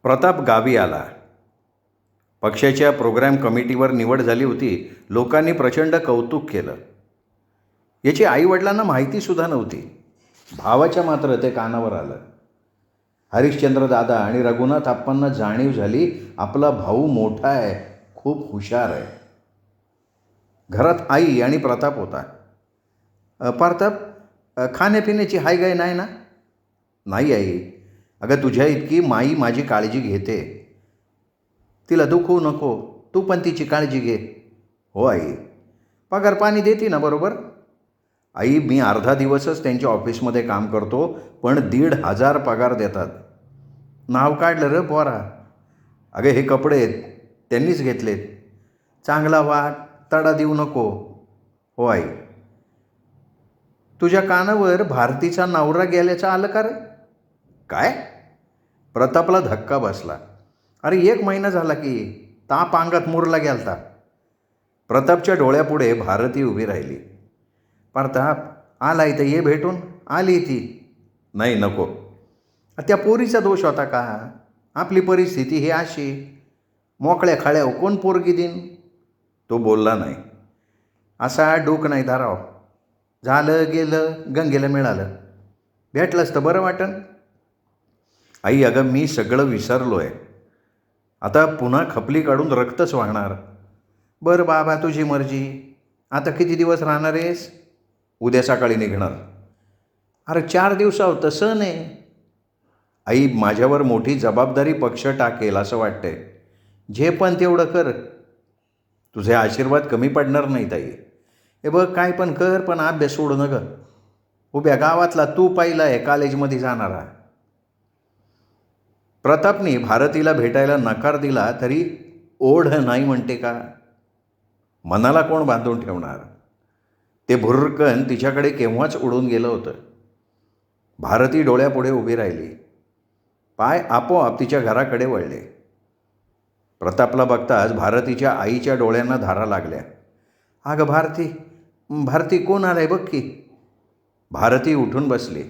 प्रताप गावी आला. पक्षाच्या प्रोग्रॅम कमिटीवर निवड झाली होती. लोकांनी प्रचंड कौतुक केलं. याची आईवडिलांना माहितीसुद्धा नव्हती. भावाच्या मात्र ते कानावर आलं. हरिश्चंद्र दादा आणि रघुनाथ आप्पांना जाणीव झाली, आपला भाऊ मोठा आहे, खूप हुशार आहे. घरात आई आणि प्रताप होता. प्रताप, खाण्यापिण्याची हायगाय नाही ना? नाही आई, अगं तुझ्या इतकी माई माझी काळजी घेते. तिला दुखवू नको, तू पण तिची काळजी घे. हो आई. पगार पाणी देते ना बरोबर? आई, मी अर्धा दिवसच त्यांच्या ऑफिसमध्ये काम करतो, पण 1,500 पगार देतात. नाव काढलं र पोरा. अगं हे कपडे त्यांनीच घेतलेत. चांगला वाट, तडा देऊ नको. हो आई. तुझ्या कानावर भारतीचा नवरा गेल्याचं आलं का रे? काय? प्रतापला धक्का बसला. अरे 1 महिना झाला की, ताप अंगात मुरला गेलता. प्रतापच्या डोळ्यापुढे भारती उभी राहिली. प्रताप, आलाय तर ये भेटून. आली ती. नाही नको. त्या पोरीचा दोष होता का? आपली परिस्थिती ही अशी. मोकळ्या खळ्यावर कोण पोरगी देईन? तो बोलला नाही. असा डोक नाही धराव. झालं गेलं, गंगेला मिळालं. भेटलंच तर बरं वाटन. आई, अगं मी सगळं विसरलो आहे. आता पुन्हा खपली काढून रक्तच वाहणार. बरं बाबा, तुझी मर्जी. आता किती दिवस राहणार आहेस? उद्या सकाळी निघणार. अरे 4 दिवसावर तर सण आहे. आई, माझ्यावर मोठी जबाबदारी पक्ष टाकेल असं वाटतंय. जे पण तेवढं कर. तुझे आशीर्वाद कमी पडणार नाहीत आई. हे बघ, काय पण कर, पण अभ्यास सोडू नका. उभ्या गावातला तू पाहिला आहे कॉलेजमध्ये जाणारा. प्रतापने भारतीला भेटायला नकार दिला तरी ओढ नाही म्हणते का? मनाला कोण बांधून ठेवणार? ते भुर्रकन तिच्याकडे केव्हाच उडून गेलं होतं. भारती डोळ्यापुढे उभी राहिली. पाय आपोआप तिच्या घराकडे वळले. प्रतापला बघताच भारतीच्या आईच्या डोळ्यांना धारा लागल्या. अगं भारती, भारती कोण आलाय बघ की. भारती उठून बसली.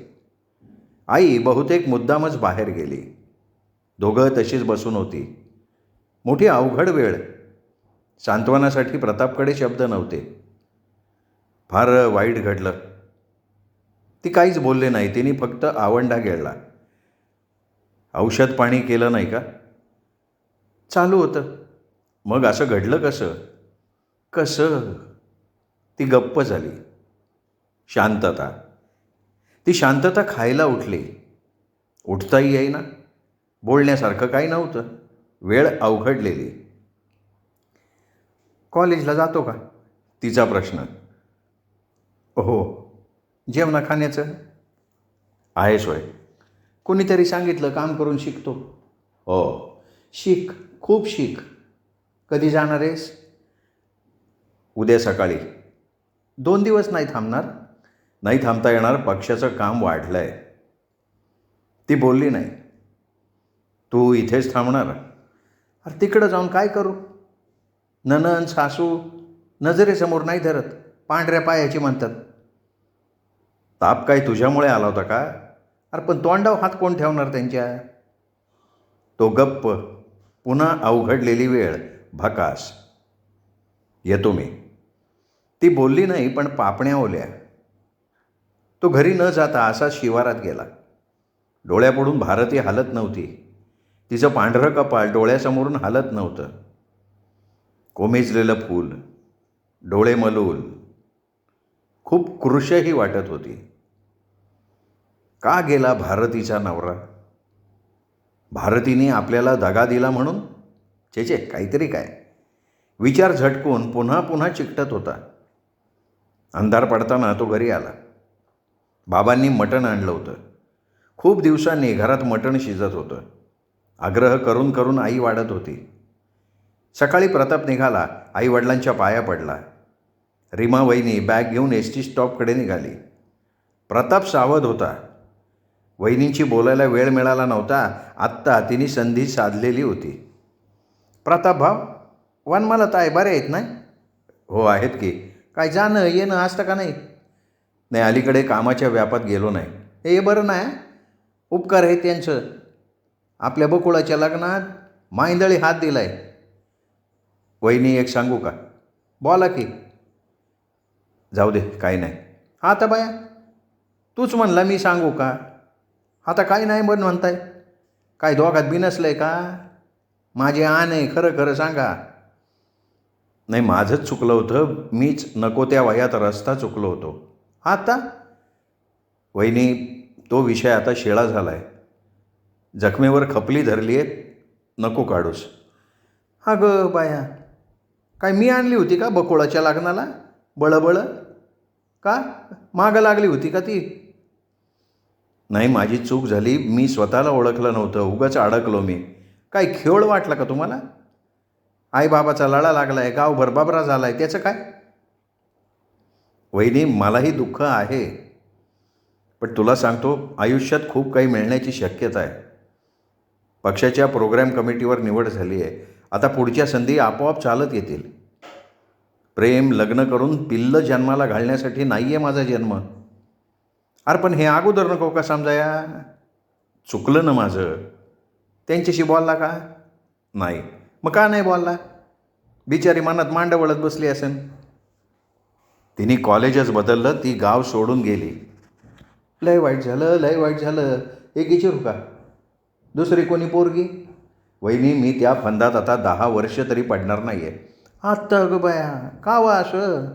आई बहुतेक मुद्दामच बाहेर गेली. दोघं तशीच बसून होती. मोठी अवघड वेळ. सांत्वनासाठी प्रतापकडे शब्द नव्हते. फार वाईट घडलं. ती काहीच बोलले नाही. तिने फक्त आवंढा गिळला. औषध पाणी केलं नाही का? चालू होतं. मग असं घडलं कसं? कसं? ती गप्प झाली. शांतता. ती शांतता खायला उठली. उठताही येईना. बोलण्यासारखं काही नव्हतं. वेळ अवघडलेली. कॉलेजला जातो का? तिचा प्रश्न. हो. जेवणा खाण्याचं आहे सोय. कोणीतरी सांगितलं काम करून शिकतो. हो. शिक, खूप शिक. कधी जाणार आहेस? उद्या सकाळी. 2 दिवस नाही थांबणार? नाही थांबता येणार, पक्षाचं काम वाढलं आहे. ती बोलली नाही. तू इथेच थांबणार? अरे तिकडं जाऊन काय करू? नणंद सासू नजरेसमोर नाही धरत, पांढऱ्या पायाची म्हणतात. ताप काय तुझ्यामुळे आला होता का? अरे पण तोंडावर हात कोण ठेवणार त्यांच्या? तो गप्प. पुन्हा अवघडलेली वेळ. भकास. येतो मी. ती बोलली नाही, पण पापण्या ओल्या. तो घरी न जाता असा शिवारात गेला. डोळ्यापुढून भारती हालत नव्हती. तिचं पांढरं कपाळ डोळ्यासमोरून हालत नव्हतं. कोमेजलेलं फूल, डोळे मलूल. खूप कृशही वाटत होती. का गेला भारतीचा नवरा? भारतीने आपल्याला दगा दिला म्हणून? छे, काहीतरी काय. विचार झटकून पुन्हा पुन्हा चिकटत होता. अंधार पडताना तो घरी आला. बाबांनी मटण आणलं होतं. खूप दिवसांनी घरात मटण शिजत होतं. आग्रह करून करून आई वाढत होती. सकाळी प्रताप निघाला. आईवडिलांच्या पाया पडला. रीमा वहिनी बॅग घेऊन एस टी स्टॉपकडे निघाली. प्रताप सावध होता. वहिनींची बोलायला वेळ मिळाला नव्हता. आत्ता तिने संधी साधलेली होती. प्रताप भाव, वनमालत आहे, बरे आहेत ना? हो आहेत की. काय जाणं येणं असतं का नाही? नाही, अलीकडे कामाच्या व्यापात गेलो नाही. हे बरं नाही. उपकार आहे त्यांचं. आपल्या बकुळाच्या लग्नात मांदळी हात दिलाय. वहिनी एक सांगू का? बोला की. जाऊ दे, काही नाही. आता बाया तूच म्हणला मी सांगू का? आता काय नाही बन म्हणताय. काय दोघात बिनसलंय का? माझे आण आहे, खरं खरं सांगा. नाही, माझंच चुकलं होतं. मीच नको त्या वयात रस्ता चुकलो होतो. आता वहिनी तो विषय आता शिळा झाला आहे. जखमेवर खपली धरली आहे, नको काढूस. हा गं बाया, काय मी आणली होती का बकुळाच्या लग्नाला बळबळ? का मागं लागली होती का ती? नाही, माझी चूक झाली. मी स्वतःला ओळखलं नव्हतं, उगाच अडकलो मी. काय खेळ वाटला का तुम्हाला? आईबाबाचा लळा लागला आहे, गावभर बाबरा झाला आहे, त्याचं काय? वहिनी मलाही दुःख आहे, पण तुला सांगतो आयुष्यात खूप काही मिळण्याची शक्यता आहे. पक्षाच्या प्रोग्रॅम कमिटीवर निवड झाली आहे. आता पुढच्या संधी आपोआप चालत येतील. प्रेम लग्न करून पिल्लं जन्माला घालण्यासाठी नाही आहे माझा जन्म. अरे पण हे अगोदर नको का समजाया? चुकलं ना माझं. त्यांच्याशी बोलला का? नाही. मग का नाही बोलला? बिचारी मनात मांड वळत बसली असेल. तिने कॉलेजच बदललं, ती गाव सोडून गेली. लय वाईट झालं, लय वाईट झालं. एक विचारू का? दुसरी कोणी पोरगी? वहिनी मी त्या फंदात आता 10 वर्ष तरी पडणार नाही आहे. आत्ता अगं बाया, का वा असं?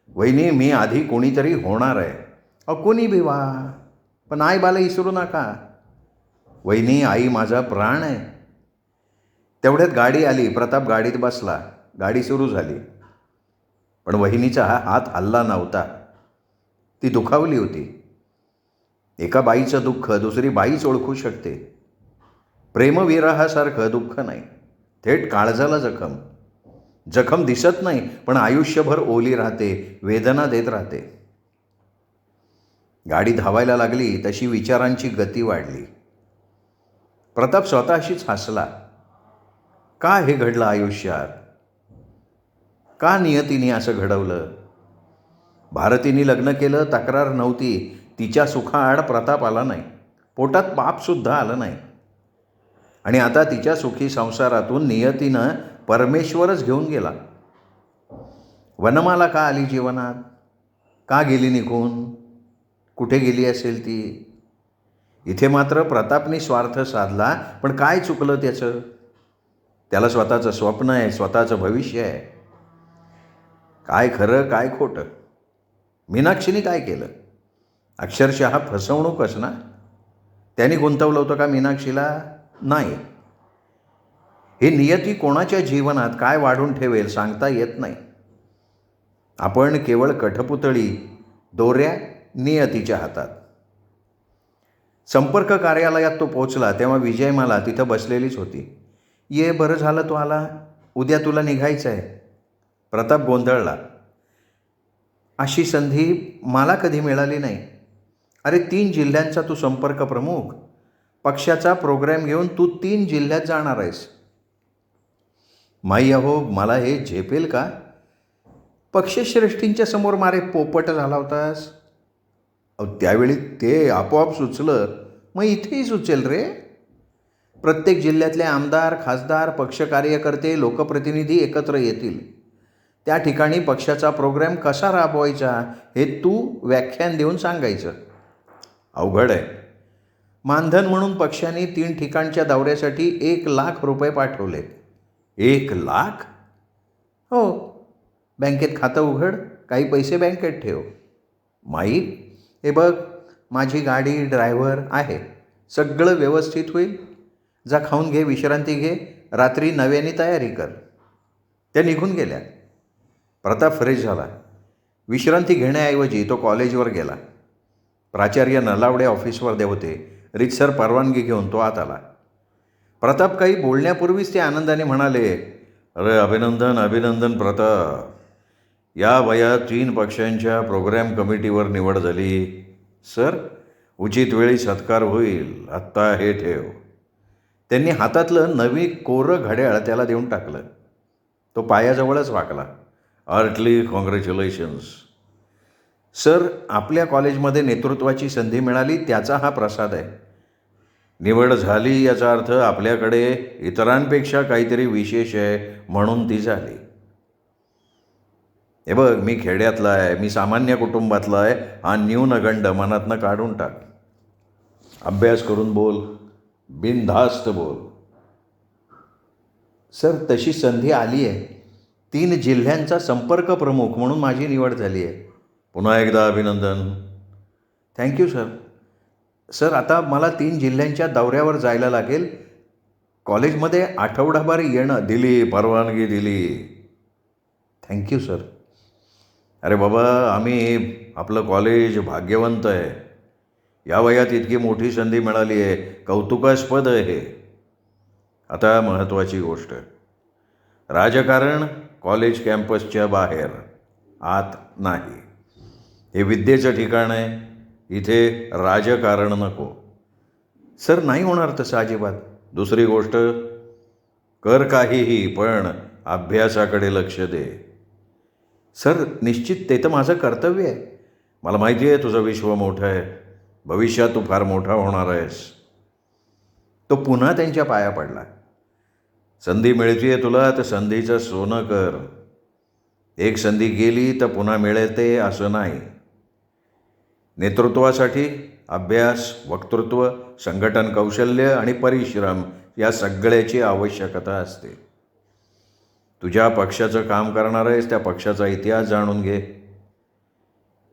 वहिनी मी आधी कोणीतरी होणार आहे. कोणी बी वा, पण आईबाला विसरू नका. वहिनी आई माझा प्राण आहे. तेवढ्यात गाडी आली. प्रताप गाडीत बसला. गाडी सुरू झाली. पण वहिनीचा हात हलला नव्हता. ती दुखावली होती. एका बाईचं दुःख दुसरी बाईच ओळखू शकते. प्रेमविरहासारखं दुःख नाही, थेट काळजाला जखम. जखम दिसत नाही, पण आयुष्यभर ओली राहते, वेदना देत राहते. गाडी धावायला लागली तशी विचारांची गती वाढली. प्रताप स्वतःशीच हसला. का हे घडलं आयुष्यात? का नियतीने असं घडवलं? भारतीने लग्न केलं, तक्रार नव्हती. तिच्या सुखाआड प्रताप आला नाही, पोटात पापसुद्धा आलं नाही. आणि आता तिच्या सुखी संसारातून नियतीनं परमेश्वरच घेऊन गेला. वनमाला का आली जीवनात? का गेली निघून? कुठे गेली असेल ती? इथे मात्र प्रतापने स्वार्थ साधला, पण काय चुकलं त्याचं? त्याला स्वतःचं स्वप्न आहे, स्वतःचं भविष्य आहे. काय खरं काय खोटं? मीनाक्षीने काय केलं? अक्षरशः फसवणूकच ना. त्यांनी गुंतवलं होतं का मीनाक्षीला? नाही. हे नियती कोणाच्या जीवनात काय वाढून ठेवेल सांगता येत नाही. आपण केवळ कठपुतळी, दोऱ्या नियतीच्या हातात. संपर्क कार्यालयात तो पोचला तेव्हा विजयमाला तिथं बसलेलीच होती. ये, बरं झालं तू आला, उद्या तुला निघायचं आहे. प्रताप गोंधळला. अशी संधी मला कधी मिळाली नाही. अरे 3 जिल्ह्यांचा तू संपर्क प्रमुख, पक्षाचा प्रोग्रॅम घेऊन तू 3 जिल्ह्यात जाणार आहेस. माई अहो, मला हे झेपेल का? पक्षश्रेष्ठींच्या समोर मारे पोपट झाला होतास. त्यावेळी ते आपोआप सुचलं, मग इथेही सुचेल रे. प्रत्येक जिल्ह्यातले आमदार, खासदार, पक्ष कार्यकर्ते, लोकप्रतिनिधी एकत्र येतील. त्या ठिकाणी पक्षाचा प्रोग्रॅम कसा राबवायचा हे तू व्याख्यान देऊन सांगायचं. अवघड आहे. मानधन म्हणून पक्षाने 3 ठिकाणच्या दौऱ्यासाठी 1 लाख रुपये पाठवले. 1 लाख? हो. बँकेत खातं उघड, काही पैसे बँकेत ठेव. माई, हे बघ, माझी गाडी, ड्रायव्हर आहे, सगळं व्यवस्थित होईल. जा खाऊन घे, विश्रांती घे, रात्री नव्याने तयारी कर. त्या निघून गेल्या. प्रताप फ्रेश झाला. विश्रांती घेण्याऐवजी तो कॉलेजवर गेला. प्राचार्य नलावडे ऑफिसवर होते. रीतसर परवानगी घेऊन तो आत आला. प्रताप काही बोलण्यापूर्वीच ते आनंदाने म्हणाले, अरे अभिनंदन अभिनंदन प्रताप, या वयात 3 पक्षांच्या प्रोग्रॅम कमिटीवर निवड झाली. सर, उचित वेळी सत्कार होईल, आत्ता हे ठेव. त्यांनी हातातलं नवी कोरं घड्याळ त्याला देऊन टाकलं. तो पायाजवळच वाकला. Heartily congratulations. सर, आपल्या कॉलेजमध्ये नेतृत्वाची संधी मिळाली त्याचा हा प्रसाद आहे. निवड झाली याचा अर्थ आपल्याकडे इतरांपेक्षा काहीतरी विशेष आहे म्हणून ती झाली. हे बघ, मी खेड्यातला आहे, मी सामान्य कुटुंबातला आहे, हा न्यूनगंड मनातनं काढून टाक. अभ्यास करून बोल, बिनधास्त बोल. सर, तशी संधी आली आहे. 3 जिल्ह्यांचा संपर्क प्रमुख म्हणून माझी निवड झाली आहे. पुन्हा एकदा अभिनंदन. Thank you sir. सर, आता मला 3 जिल्ह्यांच्या दौऱ्यावर जायला लागेल. कॉलेजमध्ये आठवडाभर येणं. दिली, परवानगी दिली. Thank you sir. अरे बाबा, आपलं कॉलेज भाग्यवंत आहे. या वयात इतकी मोठी संधी मिळाली आहे, कौतुकास्पद आहे हे. आता महत्त्वाची गोष्ट, राजकारण कॉलेज कॅम्पसच्या बाहेर, आत नाही. हे विद्येचं ठिकाण आहे, इथे राजकारण नको. सर, नाही होणार तसं अजिबात. दुसरी गोष्ट, कर काहीही पण अभ्यासाकडे लक्ष दे. सर, निश्चित, ते तर माझं कर्तव्य आहे. मला माहिती आहे तुझं विश्व मोठं आहे, भविष्यात तू फार मोठा होणार आहेस. तो पुन्हा त्यांच्या पाया पडला. संधी मिळते तुला तर संधीचं सोनं कर. एक संधी गेली तर पुन्हा मिळते असं नाही. नेतृत्वासाठी अभ्यास, वक्तृत्व, संघटन कौशल्य आणि परिश्रम या सगळ्याची आवश्यकता असते. तुझ्या पक्षाचं काम करणार आहेस, त्या पक्षाचा इतिहास जाणून घे.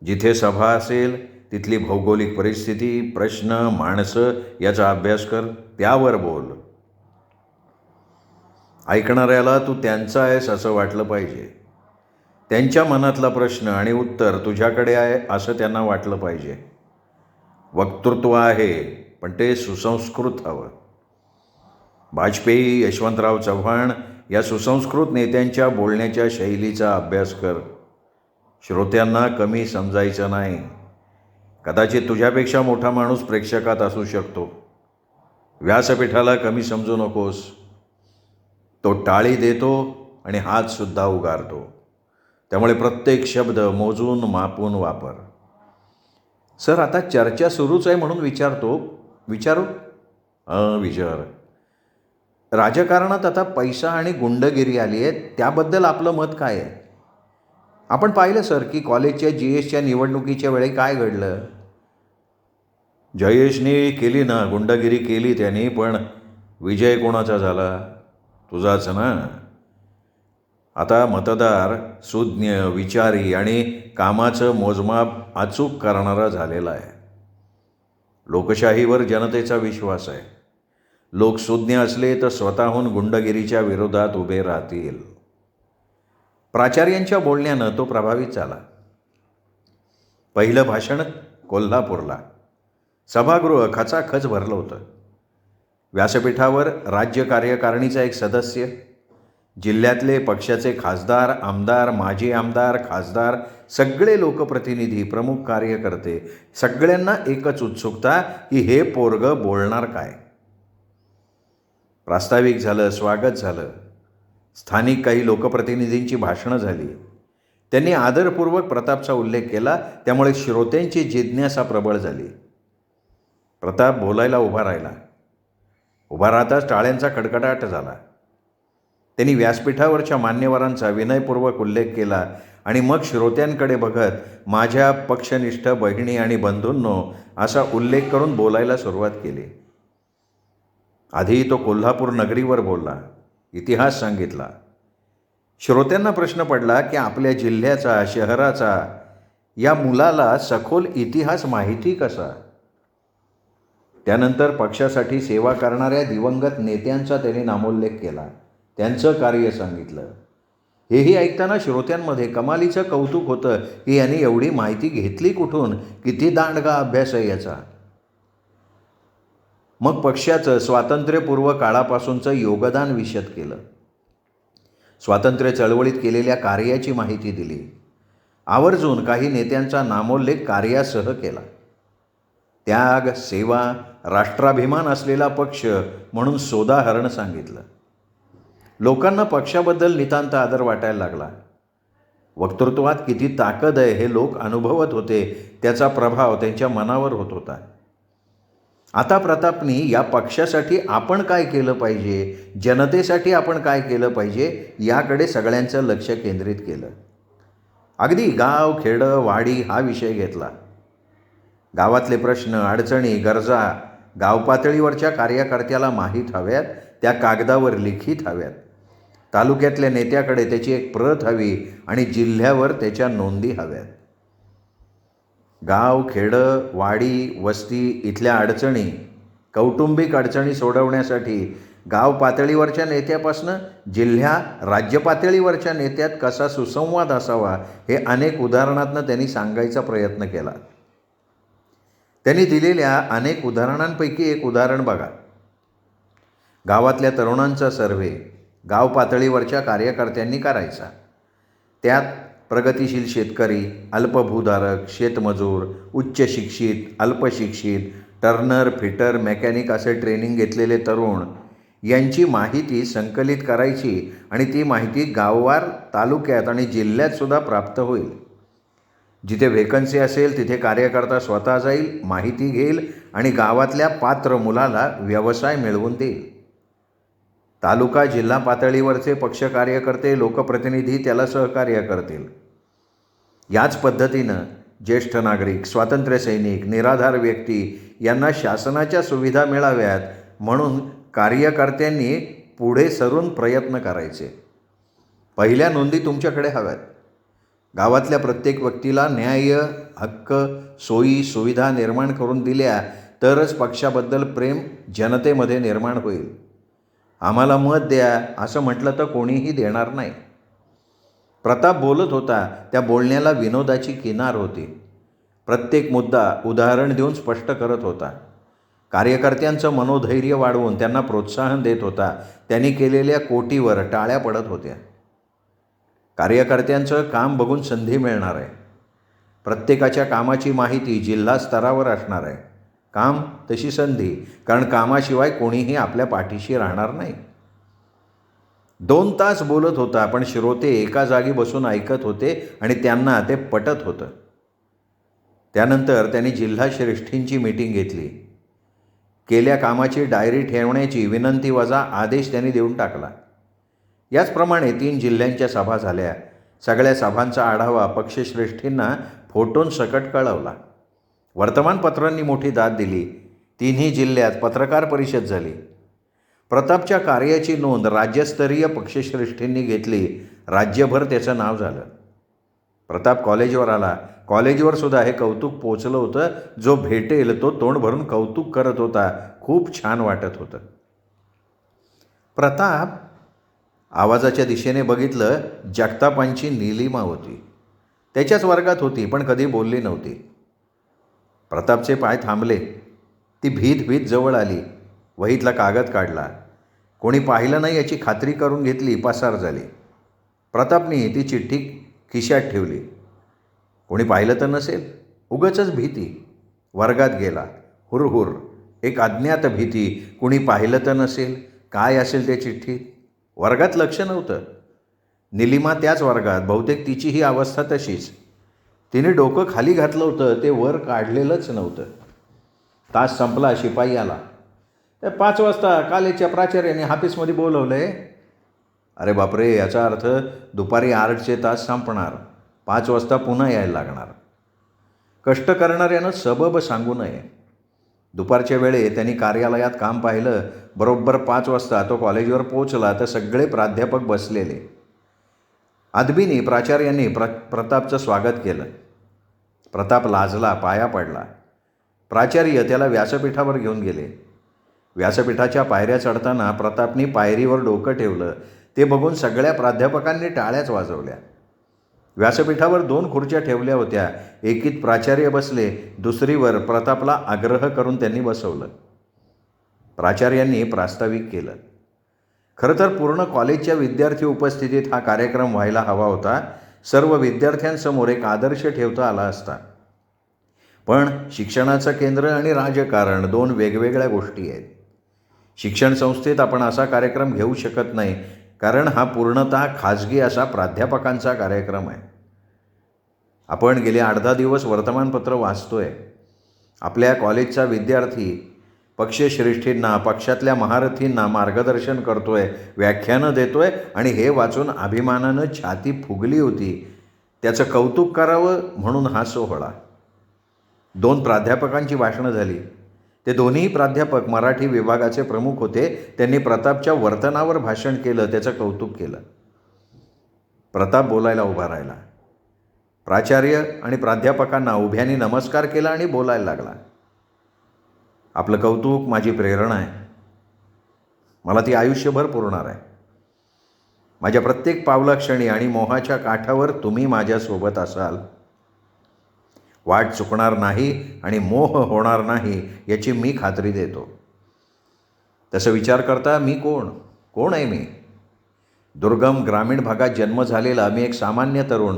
जिथे सभा असेल तिथली भौगोलिक परिस्थिती, प्रश्न, माणसं याचा अभ्यास कर, त्यावर बोल. ऐकणाऱ्याला तू त्यांचा आहेस असं वाटलं पाहिजे. त्यांच्या मनातला प्रश्न आणि उत्तर तुझ्याकडे आहे असं त्यांना वाटलं पाहिजे. वक्तृत्व आहे, पण ते सुसंस्कृत हवं. वाजपेयी, यशवंतराव चव्हाण या सुसंस्कृत नेत्यांच्या बोलण्याच्या शैलीचा अभ्यास कर. श्रोत्यांना कमी समजायचं नाही. कदाचित तुझ्यापेक्षा मोठा माणूस प्रेक्षकात असू शकतो. व्यासपीठाला कमी समजू नकोस. तो टाळी देतो आणि हातसुद्धा उगारतो. त्यामुळे प्रत्येक शब्द मोजून मापून वापर. सर, आता चर्चा सुरूच आहे म्हणून विचारू? विचार. राजकारणात आता पैसा आणि गुंडगिरी आली आहे, त्याबद्दल आपलं मत काय आहे? आपण पाहिलं सर की कॉलेजच्या GSच्या निवडणुकीच्या वेळी काय घडलं. जयेशने केली ना, गुंडगिरी केली त्यांनी, पण विजय कोणाचा झाला? तुझाच ना. आता मतदार सुज्ञ, विचारी आणि कामाचं मोजमाप अचूक करणारा झालेला आहे. लोकशाहीवर जनतेचा विश्वास आहे. लोक सुज्ञ असले तर स्वतःहून गुंडगिरीच्या विरोधात उभे राहतील. प्राचार्यांच्या बोलण्यानं तो प्रभावित झाला. पहिलं भाषण कोल्हापूरला. सभागृह खचाखच भरलं होतं. व्यासपीठावर राज्य कार्यकारिणीचा एक सदस्य, जिल्ह्यातले पक्षाचे खासदार, आमदार, माजी आमदार, खासदार, सगळे लोकप्रतिनिधी, प्रमुख कार्यकर्ते, सगळ्यांना एकच उत्सुकता की हे पोरगं बोलणार काय. प्रास्ताविक झालं, स्वागत झालं. स्थानिक काही लोकप्रतिनिधींची भाषणं झाली. त्यांनी आदरपूर्वक प्रतापचा उल्लेख केला, त्यामुळे श्रोत्यांची जिज्ञासा प्रबळ झाली. प्रताप बोलायला उभा राहिला. उभा राहताच टाळ्यांचा कडकडाट झाला. त्यांनी व्यासपीठावरच्या मान्यवरांचा विनयपूर्वक उल्लेख केला आणि मग श्रोत्यांकडे बघत, माझ्या पक्षनिष्ठ बहिणी आणि बंधूंनो असा उल्लेख करून बोलायला सुरुवात केली. आधी तो कोल्हापूर नगरीवर बोलला, इतिहास सांगितला. श्रोत्यांना प्रश्न पडला की आपल्या जिल्ह्याचा, शहराचा, या मुलाला सखोल इतिहास माहिती कसा. त्यानंतर पक्षासाठी सेवा करणाऱ्या दिवंगत नेत्यांचा त्यांनी नामोल्लेख केला, त्यांचं कार्य सांगितलं. हेही ऐकताना श्रोत्यांमध्ये कमालीचं कौतुक होतं की यांनी एवढी माहिती घेतली कुठून, किती दांडगा अभ्यास आहे याचा. मग पक्षाचं स्वातंत्र्यपूर्व काळापासूनचं योगदान विशद केलं. स्वातंत्र्य चळवळीत केलेल्या कार्याची माहिती दिली. आवर्जून काही नेत्यांचा नामोल्लेख कार्यासह केला. त्याग, सेवा, राष्ट्राभिमान असलेला पक्ष म्हणून सोदाहरण सांगितलं. लोकांना पक्षाबद्दल नितांत आदर वाटायला लागला. वक्तृत्वात किती ताकद आहे हे लोक अनुभवत होते. त्याचा प्रभाव त्यांच्या मनावर होत होता. आता प्रतापनी या पक्षासाठी आपण काय केलं पाहिजे, जनतेसाठी आपण काय केलं पाहिजे याकडे सगळ्यांचं लक्ष केंद्रित केलं. अगदी गाव, खेडं, वाडी हा विषय घेतला. गावातले प्रश्न, अडचणी, गरजा गाव पातळीवरच्या कार्यकर्त्याला माहीत हव्यात, त्या कागदावर लिखित हव्यात. तालुक्यातल्या नेत्याकडे त्याची एक प्रत हवी आणि जिल्ह्यावर त्याच्या नोंदी हव्यात. गाव, खेडं, वाडी, वस्ती इथल्या अडचणी, कौटुंबिक अडचणी सोडवण्यासाठी गाव पातळीवरच्या नेत्यापासनं राज्य पातळीवरच्या नेत्यात कसा सुसंवाद असावा हे अनेक उदाहरणातनं त्यांनी सांगायचा प्रयत्न केला. त्यांनी दिलेल्या अनेक उदाहरणांपैकी एक उदाहरण बघा. गावातल्या तरुणांचा सर्व्हे गाव पातळीवरच्या कार्यकर्त्यांनी करायचा. त्यात प्रगतिशील शेतकरी, अल्पभूधारक, शेतमजूर, उच्च शिक्षित, अल्पशिक्षित, टर्नर, फिटर, मेकॅनिक असे ट्रेनिंग घेतलेले तरुण यांची माहिती संकलित करायची आणि ती माहिती गाववार, तालुक्यात आणि जिल्ह्यातसुद्धा प्राप्त होईल. जिथे व्हेकन्सी असेल तिथे कार्यकर्ता स्वतः जाईल, माहिती घेईल आणि गावातल्या पात्र मुलाला व्यवसाय मिळवून देईल. तालुका, जिल्हा पातळीवरचे पक्ष कार्यकर्ते, लोकप्रतिनिधी त्याला सहकार्य करतील. याच पद्धतीनं ज्येष्ठ नागरिक, स्वातंत्र्यसैनिक, निराधार व्यक्ती यांना शासनाच्या सुविधा मिळाव्यात म्हणून कार्यकर्त्यांनी पुढे सरून प्रयत्न करायचे. पहिल्या नोंदी तुमच्याकडे हव्यात. गावातल्या प्रत्येक व्यक्तीला न्याय, हक्क, सोयी, सुविधा निर्माण करून दिल्या तरच पक्षाबद्दल प्रेम जनतेमध्ये निर्माण होईल. आम्हाला मत द्या असं म्हटलं तर कोणीही देणार नाही. प्रताप बोलत होता त्या बोलण्याला विनोदाची किनार होती. प्रत्येक मुद्दा उदाहरण देऊन स्पष्ट करत होता. कार्यकर्त्यांचं मनोधैर्य वाढवून त्यांना प्रोत्साहन देत होता. त्यांनी केलेल्या कोटीवर टाळ्या पडत होत्या. कार्यकर्त्यांचं काम बघून संधी मिळणार आहे. प्रत्येकाच्या कामाची माहिती जिल्हा स्तरावर असणार आहे. काम तशी संधी, कारण कामाशिवाय कोणीही आपल्या पाठीशी राहणार नाही. 2 तास बोलत होता, पण श्रोते एका जागी बसून ऐकत होते आणि त्यांना ते पटत होतं. त्यानंतर त्यांनी जिल्हा श्रेष्ठींची मीटिंग घेतली. केल्या कामाची डायरी ठेवण्याची विनंती वजा आदेश त्यांनी देऊन टाकला. याचप्रमाणे 3 जिल्ह्यांच्या सभा झाल्या. सगळ्या सभांचा आढावा पक्षश्रेष्ठींना फोटोन सकट कळवला. वर्तमानपत्रांनी मोठी दाद दिली. 3ही जिल्ह्यात पत्रकार परिषद झाली. प्रतापच्या कार्याची नोंद राज्यस्तरीय पक्षश्रेष्ठींनी घेतली. राज्यभर त्याचं नाव झालं. प्रताप कॉलेजवर आला. कॉलेजवर सुद्धा हे कौतुक पोचलं होतं. जो भेटेल तो तोंड भरून कौतुक करत होता. खूप छान वाटत होतं. प्रताप आवाजाच्या दिशेने बघितलं. जगतापांची नीलिमा होती. त्याच्याच वर्गात होती, पण कधी बोलली नव्हती. प्रतापचे पाय थांबले. ती भीत जवळ आली. वहीतला कागद काढला. कोणी पाहिलं नाही याची खात्री करून घेतली. पसार झाली. प्रतापनी ती चिठ्ठी खिशात ठेवली. कोणी पाहिलं तर नसेल, उगाचच भीती. वर्गात गेला. हुरहुर, एक अज्ञात भीती. कुणी पाहिलं तर नसेल, काय असेल त्या चिठ्ठीत. वर्गात लक्ष नव्हतं. निलिमा त्याच वर्गात. बहुतेक तिची ही अवस्था तशीच. तिने डोकं खाली घातलं होतं, ते वर काढलेलंच नव्हतं. तास संपला. शिपाई आला. 5 वाजता कॉलेजच्या प्राचार्याने ऑफिसमध्ये बोलवलं आहे. अरे बापरे, याचा अर्थ दुपारी 8चे तास संपणार. 5 वाजता पुन्हा यायला लागणार. कष्ट करणाऱ्यानं सबब सांगू नये. दुपारच्या वेळेत त्यांनी कार्यालयात काम पाहिलं. बरोबर 5 वाजता तो कॉलेजवर पोचला तर सगळे प्राध्यापक बसलेले. अदबीने प्राचार्यांनी प्रतापचं स्वागत केलं. प्रताप लाजला, पाया पडला. प्राचार्य त्याला व्यासपीठावर घेऊन गेले. व्यासपीठाच्या पायऱ्या चढताना प्रतापनी पायरीवर डोकं ठेवलं. ते बघून सगळ्या प्राध्यापकांनी टाळ्याच वाजवल्या. व्यासपीठावर 2 खुर्च्या ठेवल्या होत्या. एकीत प्राचार्य बसले, दुसरीवर प्रतापला आग्रह करून त्यांनी बसवलं. प्राचार्यांनी प्रास्ताविक केलं. खरं तर पूर्ण कॉलेजच्या विद्यार्थी उपस्थितीत हा कार्यक्रम व्हायला हवा होता. सर्व विद्यार्थ्यांसमोर एक आदर्श ठेवता आला असता. पण शिक्षणाचं केंद्र आणि राजकारण 2 वेगवेगळ्या गोष्टी आहेत. शिक्षण संस्थेत आपण असा कार्यक्रम घेऊ शकत नाही, कारण हा पूर्णतः खाजगी असा प्राध्यापकांचा कार्यक्रम आहे. आपण गेले 8-10 दिवस वर्तमानपत्र वाचतोय. आपल्या कॉलेजचा विद्यार्थी पक्षश्रेष्ठींना, पक्षातल्या महारथींना मार्गदर्शन करतोय, व्याख्यानं देतोय आणि हे वाचून अभिमानानं छाती फुगली होती. त्याचं कौतुक करावं म्हणून हा सोहळा. 2 प्राध्यापकांची भाषणं झाली. ते दोन्ही प्राध्यापक मराठी विभागाचे प्रमुख होते. त्यांनी प्रतापच्या वर्तनावर भाषण केलं, त्याचं कौतुक केलं. प्रताप बोलायला उभा राहिला. प्राचार्य आणि प्राध्यापकांना उभ्याने नमस्कार केला आणि बोलायला लागला. आपलं कौतुक माझी प्रेरणा आहे. मला ती आयुष्यभर पुरणार आहे. माझ्या प्रत्येक पावलाक्षणी आणि मोहाच्या काठावर तुम्ही माझ्यासोबत असाल. वाट चुकणार नाही आणि मोह होणार नाही याची मी खात्री देतो. तसं विचार करता मी कोण आहे मी? दुर्गम ग्रामीण भागात जन्म झालेला मी एक सामान्य तरुण.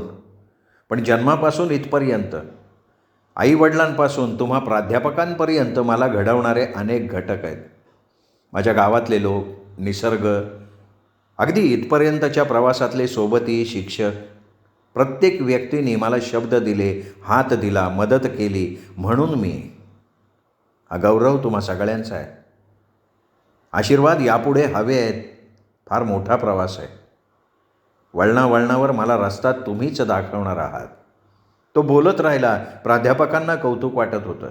पण जन्मापासून इथपर्यंत, आईवडिलांपासून तुम्हा प्राध्यापकांपर्यंत मला घडवणारे अनेक घटक आहेत. माझ्या गावातले लोक, निसर्ग, अगदी इथपर्यंतच्या प्रवासातले सोबती, शिक्षक, प्रत्येक व्यक्तीने मला शब्द दिले, हात दिला, मदत केली म्हणून मी. हा गौरव तुम्हा सगळ्यांचा आहे. आशीर्वाद यापुढे हवे आहेत. फार मोठा प्रवास आहे. वळणावळणावर मला रस्ता तुम्हीच दाखवणार आहात. तो बोलत राहिला. प्राध्यापकांना कौतुक वाटत होतं.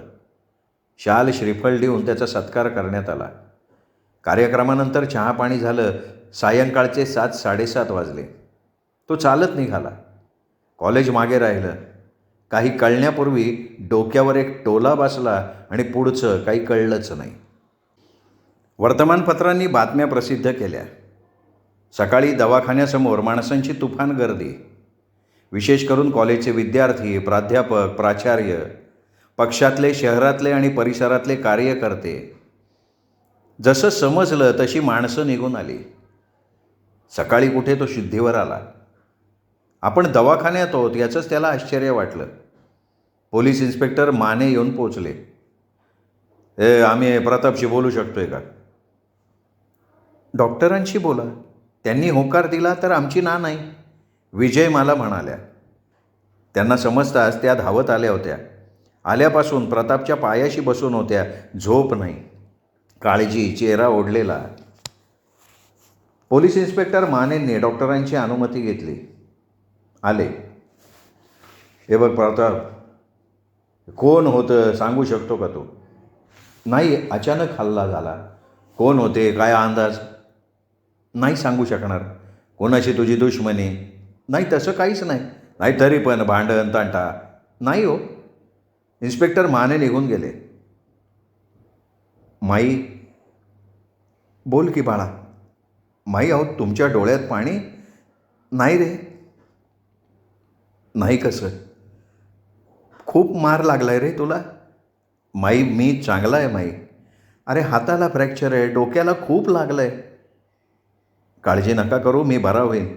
शाल श्रीफळ देऊन त्याचा सत्कार करण्यात आला. कार्यक्रमानंतर चहापाणी झालं. सायंकाळचे 7-7:30 वाजले. तो चालत निघाला. कॉलेज मागे राहिलं. काही कळण्यापूर्वी डोक्यावर एक टोला बसला आणि पुढचं काही कळलंच नाही. वर्तमानपत्रांनी बातम्या प्रसिद्ध केल्या. सकाळी दवाखान्यासमोर माणसांची तुफान गर्दी. विशेष करून कॉलेजचे विद्यार्थी, प्राध्यापक, प्राचार्य, पक्षातले, शहरातले आणि परिसरातले कार्यकर्ते. जसं समजलं तशी माणसं निघून आली. सकाळी कुठे तो शुद्धीवर आला. आपण दवाखान्यात आहोत याचंच त्याला आश्चर्य वाटलं. पोलीस इन्स्पेक्टर माने येऊन पोचले. आम्ही प्रतापशी बोलू शकतोय का? डॉक्टरांशी बोला. त्यांनी होकार दिला तर आमची ना नाही, विजय मला म्हणाल्या. त्यांना समजताच त्या धावत आल्या होत्या. आल्यापासून प्रतापच्या पायाशी बसून होत्या. झोप नाही, काळजी, चेहरा ओढलेला. पोलीस इन्स्पेक्टर मानेंनी डॉक्टरांची अनुमती घेतली. आले. हे बघ प्रताप, कोण होतं सांगू शकतो का तू? नाही, अचानक हल्ला झाला. कोण होते, काय अंदाज? नाही सांगू शकणार. कोणाशी तुझी दुश्मनी? नाही, तसं काहीच नाही. नाही तरी पण भांडण तांटा? नाही हो. इन्स्पेक्टर माने निघून गेले. माई, बोल की बाळा. माई, अहो तुमच्या डोळ्यात पाणी? नाही रे. नाही कसं? खूप मार लागलाय रे तुला? माई, मी चांगला आहे माई. अरे हाताला फ्रॅक्चर आहे, डोक्याला खूप लागलं आहे. काळजी नका करू, मी बरा होईन.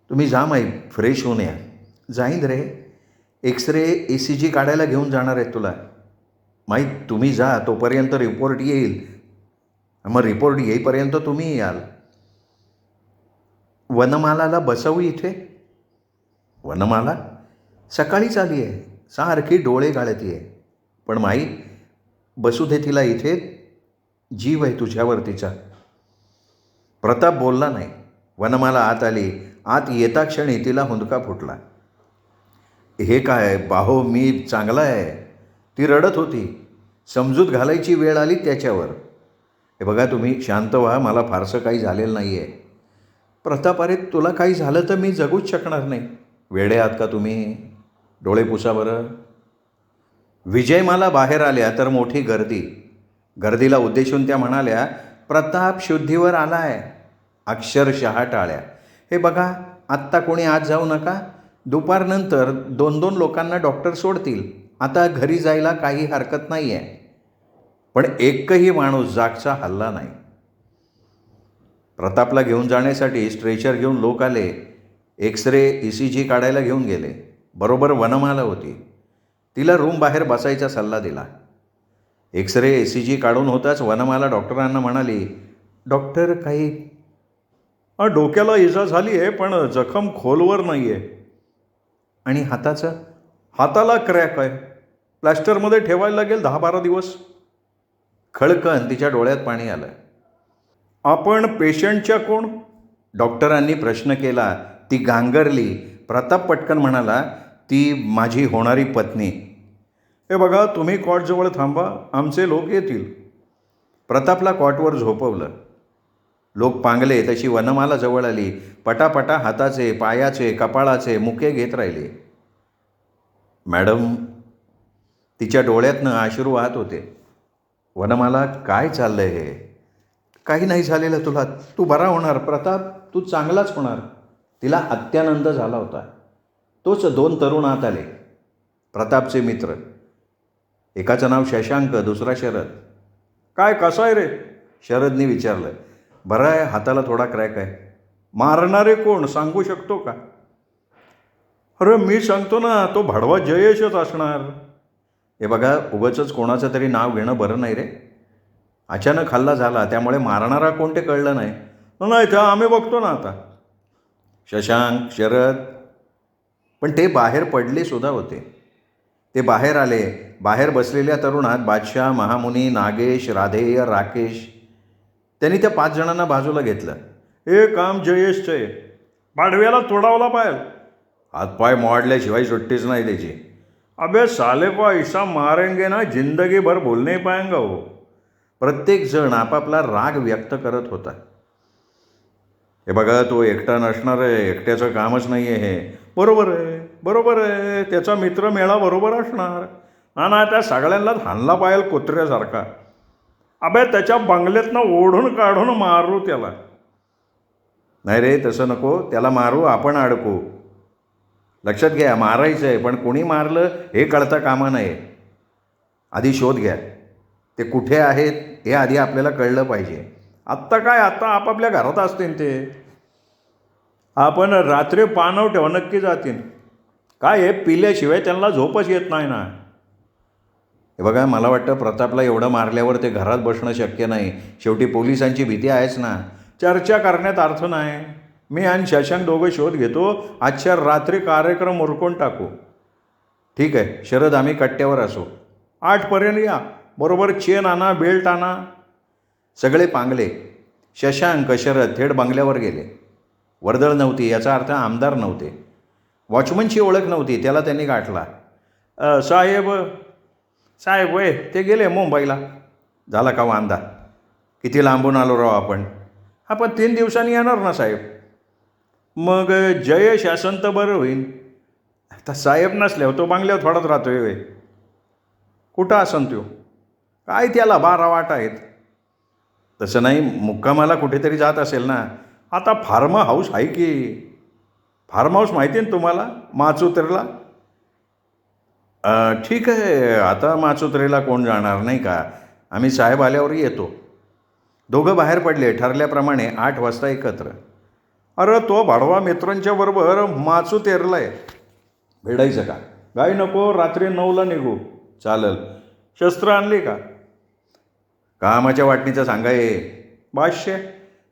तुम्ही जा माई, फ्रेश होऊन या. जाईन रे. एक्सरे, ECG काढायला घेऊन जाणार आहेत तुला. माई तुम्ही जा, तोपर्यंत रिपोर्ट येईल. मग रिपोर्ट येईपर्यंत तुम्ही याल. वनमालाला बसवू इथे? वनमाला सकाळीच आली आहे, सारखी डोळे गाळती आहे. पण माई, बसू दे तिला इथे. जीव आहे तुझ्यावर तिचा. प्रताप बोलला नाही. वनमाला आत आली. आत येता क्षणी तिला हुंदका फुटला. हे काय बाहो, मी चांगला आहे. ती रडत होती. समजूत घालायची वेळ आली त्याच्यावर. हे बघा तुम्ही शांत व्हा, मला फारसं काही झालेलं नाही आहे. प्रताप, अरे तुला काही झालं तर मी जगूच शकणार नाही. वेडे आहात का तुम्ही? डोळे पुसा बरं. विजय मला बाहेर आल्या तर मोठी गर्दी. गर्दीला उद्देशून त्या म्हणाल्या, प्रताप शुद्धीवर आला आहे. अक्षरशः टाळ्या. हे बघा, आत्ता कोणी आत जाऊ नका. दुपारनंतर 2-2 लोकांना डॉक्टर सोडतील. आता घरी जायला काही हरकत नाही आहे. पण एकही माणूस जागचा हल्ला नाही. प्रतापला घेऊन जाण्यासाठी स्ट्रेचर घेऊन लोक आले. एक्सरे, ECG काढायला घेऊन गेले. बरोबर वनमाला होती. तिला रूम बाहेर बसायचा सल्ला दिला. एक्सरे, ECG काढून होताच वनमाला डॉक्टरांना म्हणाली, डॉक्टर काही डोक्याला इजा झाली आहे, पण जखम खोलवर नाही आहे. आणि हाताला क्रॅक आहे. प्लॅस्टरमध्ये ठेवायला लागेल 10-12 दिवस. खळकन तिच्या डोळ्यात पाणी आलं. आपण पेशंटच्या कोण? डॉक्टरांनी प्रश्न केला. ती गांगरली. प्रताप पटकन म्हणाला, ती माझी होणारी पत्नी. हे बघा, तुम्ही कॉटजवळ थांबा, आमचे लोक येतील. प्रतापला कॉटवर झोपवलं. लोक पांगले तशी वनमाला जवळ आली. पटापटा हाताचे, पायाचे, कपाळाचे मुके घेत राहिले. मॅडम, तिच्या डोळ्यातनं अश्रू वाहत होते. वनमाला, काय चाललंय हे? काही नाही झालेलं तुला, तू बरा होणार प्रताप, तू चांगलाच होणार. तिला अत्यानंद झाला होता. तोच 2 तरुण आत आले. प्रतापचे मित्र. एकाचं नाव शशांक, दुसरा शरद. काय, कसा आहे रे? शरदने विचारलं. बरं आहे, हाताला थोडा क्रॅक आहे. मारणारे कोण सांगू शकतो का? अरे मी सांगतो ना, तो भडवा जयेशच असणार. हे बघा, उगाचच कोणाचं तरी नाव घेणं बरं नाही रे. अचानक हल्ला झाला, त्यामुळे मारणारा कोण ते कळलं नाही. नाही, त्या आम्ही बघतो ना आता. शशांक, शरद. पण ते बाहेर पडले सुद्धा होते. ते बाहेर आले. बाहेर बसलेल्या तरुणात बादशाह, महामुनी, नागेश, राधेय, राकेश. त्यांनी त्या 5 जणांना बाजूला घेतलं. हे काम जयेशचं आहे, पाडव्याला तोडावला पाहिजे. हातपाय मोडल्याशिवाय सुट्टीच नाही त्याची. अबे साले को ऐसा मारेंगे ना, जिंदगी भर बोल नहीं पाएंगा हो. प्रत्येक जण आपापला राग व्यक्त करत होता. हे बघा, तो एकटा नसणार आहे, एकट्याचं कामच नाही आहे हे. बरोबर आहे, बरोबर आहे, त्याचा मित्र मेळा बरोबर असणार. ना त्या सगळ्यांनाच हाणला पाहिजे कुत्र्यासारखा. अबे त्याच्या बंगल्यातनं ओढून काढून मारू त्याला. नाही रे, तसं नको, त्याला मारू, आपण अडकू. लक्षात घ्या, मारायचं आहे, पण कोणी मारलं हे कळता कामा नये. आधी शोध घ्या, ते कुठे आहेत हे आधी आपल्याला कळलं पाहिजे. आत्ता काय, आत्ता आपापल्या घरात असतील ते. आपण रात्री पानव ठेवा, नक्की जातील. काय हे पिल्याशिवाय त्यांना झोपच येत नाही ना. हे बघा, मला वाटतं प्रतापला एवढं मारल्यावर ते घरात बसणं शक्य नाही. शेवटी पोलिसांची भीती आहेच ना. चर्चा करण्यात अर्थ नाही. मी आणि शशांक दोघं शोध घेतो. आजच्या रात्री कार्यक्रम उरकून टाकू. ठीक आहे शरद, आम्ही कट्ट्यावर असू. 8पर्यंत या. बरोबर चेन आणा, बेल्ट आणा. सगळे पांगले. शशांक, शरद थेट बंगल्यावर गेले. वर्दळ नव्हती, याचा अर्थ आमदार नव्हते. वॉचमनची ओळख नव्हती, त्याला त्यांनी गाठला. साहेब वय ते गेले मुंबईला. झाला का वांदा? किती लांबून आलो राव आपण. आपण 3 दिवसांनी येणार ना साहेब. मग जयेश असन तर बरं होईल. आता साहेब नसल्यावर तो बंगल्यावर थोडाच राहतोय वे. कुठं असन तो? काय त्याला 12 वाट आहेत. तसं नाही, मुक्कामाला कुठेतरी जात असेल ना. आता फार्म हाऊस आहे की. फार्म हाऊस माहिती आहे ना तुम्हाला, माचुतेरला? ठीक आहे, आता माचुतेरला कोण जाणार नाही का. आम्ही साहेब आल्यावर येतो. दोघं बाहेर पडले. ठरल्याप्रमाणे 8 वाजता एकत्र. अरे तो भाडवा मित्रांच्या बरोबर माचुतेरला आहे. भेटायचं का? गाई नको, रात्री 9ला निघू. चालेल. शस्त्र आणली का? कामाच्या वाटणीचं सांगाय. भाष्य,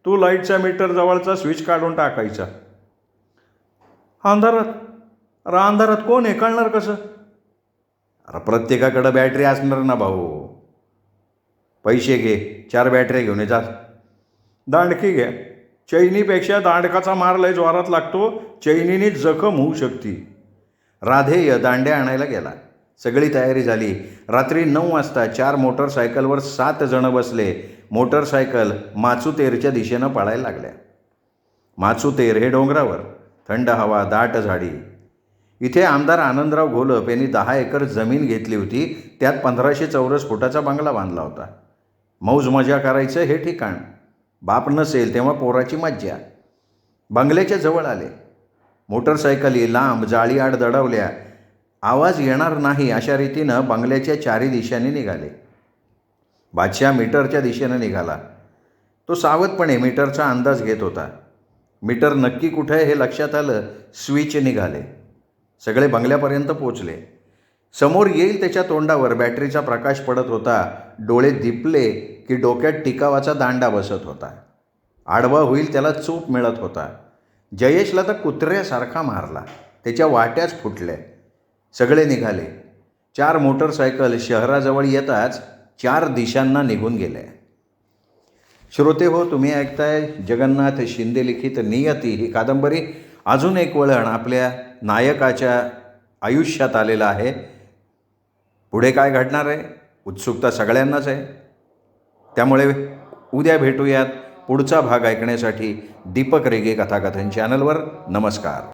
तू लाईटच्या मीटर जवळचा स्विच काढून टाकायचा. अंधारात? अरे अंधारात कोण आहे, कळणार कसं? अरे प्रत्येकाकडं बॅटरी असणार ना भाऊ. पैसे घे, 4 बॅटऱ्या घेऊन ये जा. दांडकी घ्या. चैनीपेक्षा दांडकाचा मार लय जोरात लागतो. चैनीने जखम होऊ शकते. राधेय दांड्या आणायला गेला. सगळी तयारी झाली. रात्री 9 वाजता 4 मोटरसायकलवर 7 जण बसले. मोटरसायकल माचुतेरच्या दिशेनं पळायला लागल्या. माचुतेर हे डोंगरावर. थंड हवा, दाट झाडी. इथे आमदार आनंदराव घोलप यांनी 10 एकर जमीन घेतली होती. त्यात 1500 चौरस फुटाचा बंगला बांधला होता. मौज मजा करायचं हे ठिकाण. बाप नसेल तेव्हा पोराची मज्जा. बंगल्याच्या जवळ आले. मोटरसायकली लांब जाळीआड दडवल्या. आवाज येणार नाही अशा रीतीनं बंगल्याच्या 4ही दिशांनी निघाले. बादशाह मीटरच्या दिशेनं निघाला. तो सावधपणे मीटरचा अंदाज घेत होता. मीटर नक्की कुठे आहे हे लक्षात आलं. स्विच निघाले. सगळे बंगल्यापर्यंत पोचले. समोर येईल त्याच्या तोंडावर बॅटरीचा प्रकाश पडत होता. डोळे दिपले की डोक्यात टिकावाचा दांडा बसत होता. आडवा होईल त्याला चूप मिळत होता. जयेशला तर कुत्र्यासारखा मारला. त्याच्या वाट्याच फुटल्या. सगळे निघाले. 4 मोटरसायकल शहराजवळ येताच 4 दिशांना निघून गेले. श्रोते हो, तुम्ही ऐकताय जगन्नाथ शिंदे लिखित नियती ही कादंबरी. अजून एक वळण आपल्या नायकाच्या आयुष्यात आलेलं आहे. पुढे काय घडणार आहे उत्सुकता सगळ्यांनाच आहे. त्यामुळे उद्या भेटूयात पुढचा भाग ऐकण्यासाठी दीपक रेगे कथाकथन चॅनलवर. नमस्कार.